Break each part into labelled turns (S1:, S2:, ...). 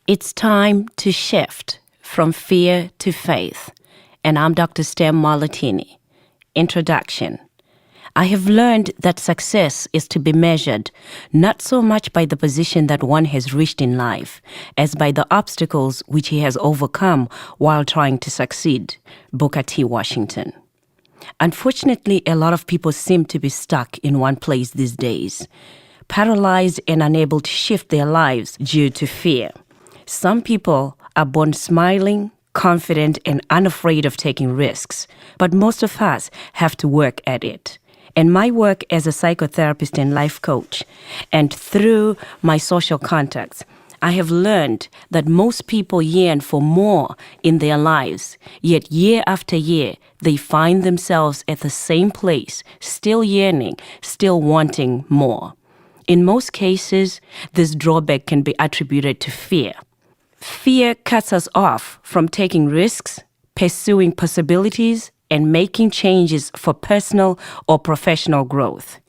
S1: It's time to shift from fear to faith. And I'm DrStem Marlatini. Introduction. I have learned that success is to be measured not so much by the position that one has reached in life as by the obstacles which he has overcome while trying to succeed. Booker T. Washington. Unfortunately, a lot of people seem to be stuck in one place these days, paralyzed and unable to shift their lives due to fear. Some people are born smiling, confident, and unafraid of taking risks, but most of us have to work at it. And my work as a psychotherapist and life coach, and through my social contacts, I have learned that most people yearn for more in their lives, yet year after year, they find themselves at the same place, still yearning, still wanting more. In most cases, this drawback can be attributed to fear. Fear cuts us off from taking risks, pursuing possibilities, and making changes for personal or professional growth.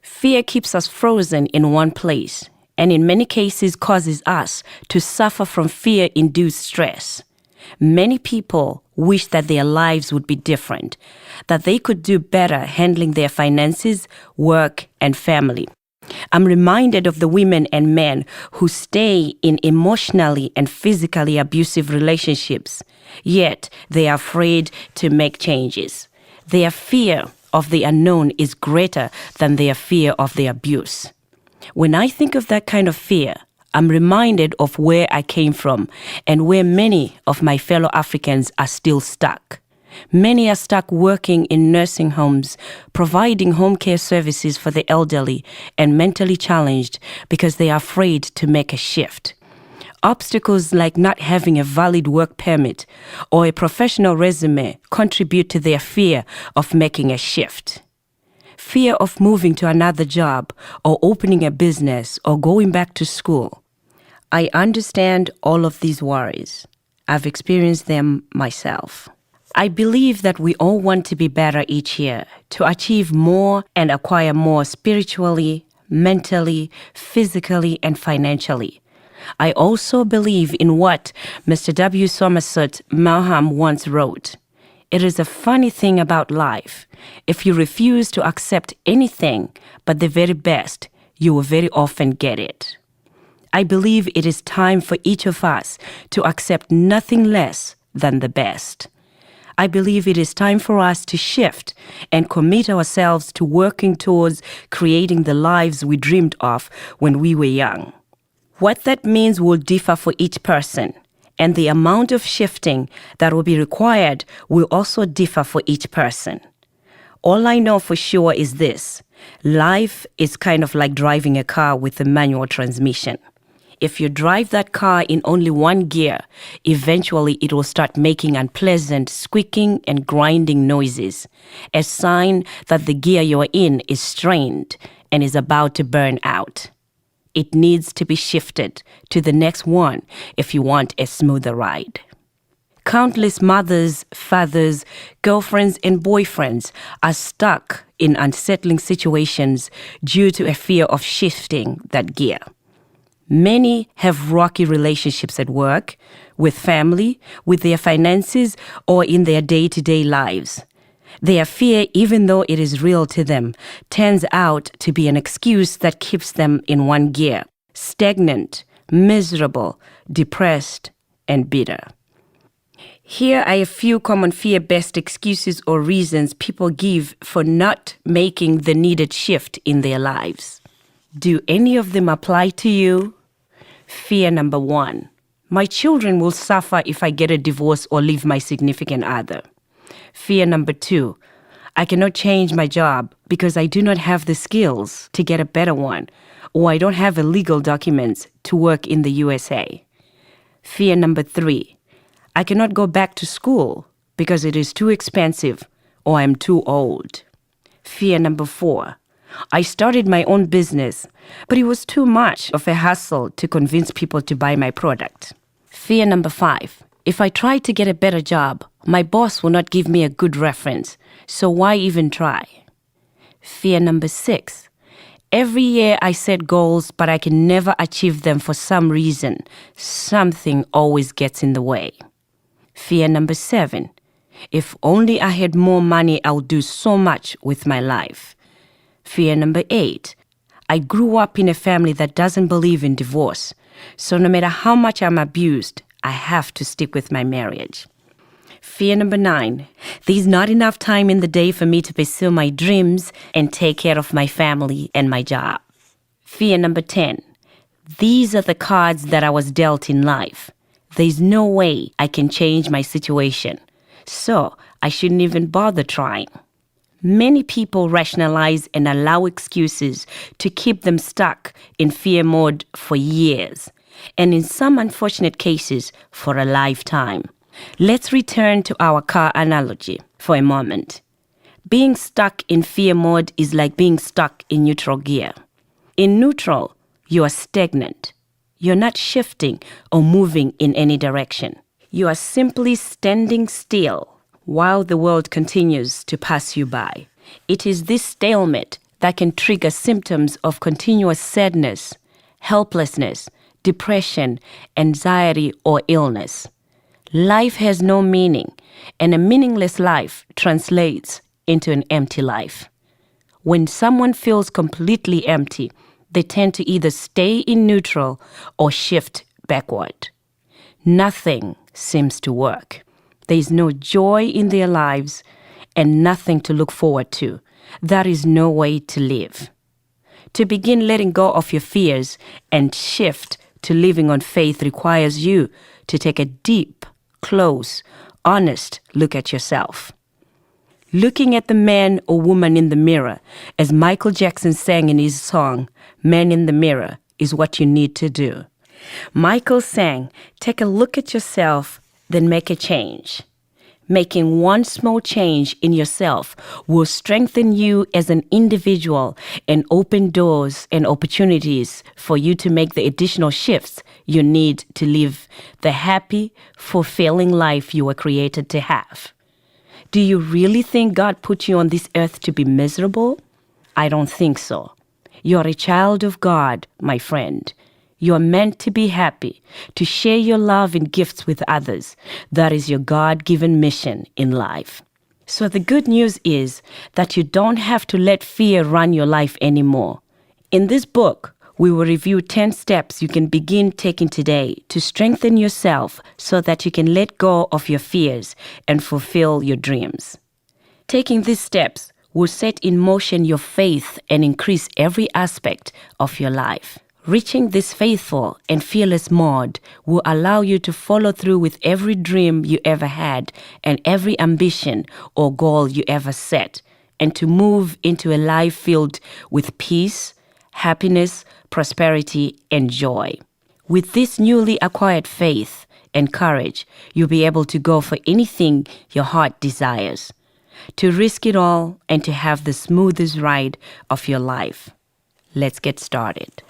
S1: Fear keeps us frozen in one place, and in many cases causes us to suffer from fear-induced stress. Many people wish that their lives would be different, that they could do better handling their finances, work, and family. I'm reminded of the women and men who stay in emotionally and physically abusive relationships, yet they are afraid to make changes. Their fear of the unknown is greater than their fear of the abuse. When I think of that kind of fear, I'm reminded of where I came from and where many of my fellow Africans are still stuck. Many are stuck working in nursing homes, providing home care services for the elderly and mentally challenged because they are afraid to make a shift. Obstacles like not having a valid work permit or a professional resume contribute to their fear of making a shift. Fear of moving to another job or opening a business or going back to school. I understand all of these worries. I've experienced them myself. I believe that we all want to be better each year, to achieve more and acquire more spiritually, mentally, physically, and financially. I also believe in what Mr. W. Somerset Maugham once wrote. It is a funny thing about life. If you refuse to accept anything but the very best, you will very often get it. I believe it is time for each of us to accept nothing less than the best. I believe it is time for us to shift and commit ourselves to working towards creating the lives we dreamed of when we were young. What that means will differ for each person, and the amount of shifting that will be required will also differ for each person. All I know for sure is this: life is kind of like driving a car with a manual transmission. If you drive that car in only one gear, eventually it will start making unpleasant squeaking and grinding noises, a sign that the gear you're in is strained and is about to burn out. It needs to be shifted to the next one if you want a smoother ride. Countless mothers, fathers, girlfriends, and boyfriends are stuck in unsettling situations due to a fear of shifting that gear. Many have rocky relationships at work, with family, with their finances, or in their day-to-day lives. Their fear, even though it is real to them, turns out to be an excuse that keeps them in one gear, stagnant, miserable, depressed, and bitter. Here are a few common fear-based excuses or reasons people give for not making the needed shift in their lives. Do any of them apply to you? Fear number 1. My children will suffer if I get a divorce or leave my significant other. Fear number 2. I cannot change my job because I do not have the skills to get a better one, or I don't have the legal documents to work in the USA. Fear number 3. I cannot go back to school because it is too expensive or I am too old. Fear number 4. I started my own business, but it was too much of a hassle to convince people to buy my product. Fear number 5. If I try to get a better job, my boss will not give me a good reference, so why even try? Fear number 6. Every year I set goals, but I can never achieve them for some reason. Something always gets in the way. Fear number 7. If only I had more money, I would do so much with my life. Fear number 8. I grew up in a family that doesn't believe in divorce. So no matter how much I'm abused, I have to stick with my marriage. Fear number 9. There's not enough time in the day for me to pursue my dreams and take care of my family and my job. Fear number 10. These are the cards that I was dealt in life. There's no way I can change my situation. So I shouldn't even bother trying. Many people rationalize and allow excuses to keep them stuck in fear mode for years, and in some unfortunate cases, for a lifetime. Let's return to our car analogy for a moment. Being stuck in fear mode is like being stuck in neutral gear. In neutral, you are stagnant. You're not shifting or moving in any direction. You are simply standing still while the world continues to pass you by. It is this stalemate that can trigger symptoms of continuous sadness, helplessness, depression, anxiety, or illness. Life has no meaning, and a meaningless life translates into an empty life. When someone feels completely empty, they tend to either stay in neutral or shift backward. Nothing seems to work. There is no joy in their lives and nothing to look forward to. That is no way to live. To begin letting go of your fears and shift to living on faith requires you to take a deep, close, honest look at yourself. Looking at the man or woman in the mirror, as Michael Jackson sang in his song, "Man in the Mirror," is what you need to do. Michael sang, "Take a look at yourself, then make a change." Making one small change in yourself will strengthen you as an individual and open doors and opportunities for you to make the additional shifts you need to live the happy, fulfilling life you were created to have. Do you really think God put you on this earth to be miserable? I don't think so. You're a child of God, my friend. You're meant to be happy, to share your love and gifts with others. That is your God-given mission in life. So the good news is that you don't have to let fear run your life anymore. In this book, we will review 10 steps you can begin taking today to strengthen yourself so that you can let go of your fears and fulfill your dreams. Taking these steps will set in motion your faith and increase every aspect of your life. Reaching this faithful and fearless mode will allow you to follow through with every dream you ever had and every ambition or goal you ever set, and to move into a life filled with peace, happiness, prosperity, and joy. With this newly acquired faith and courage, you'll be able to go for anything your heart desires, to risk it all and to have the smoothest ride of your life. Let's get started.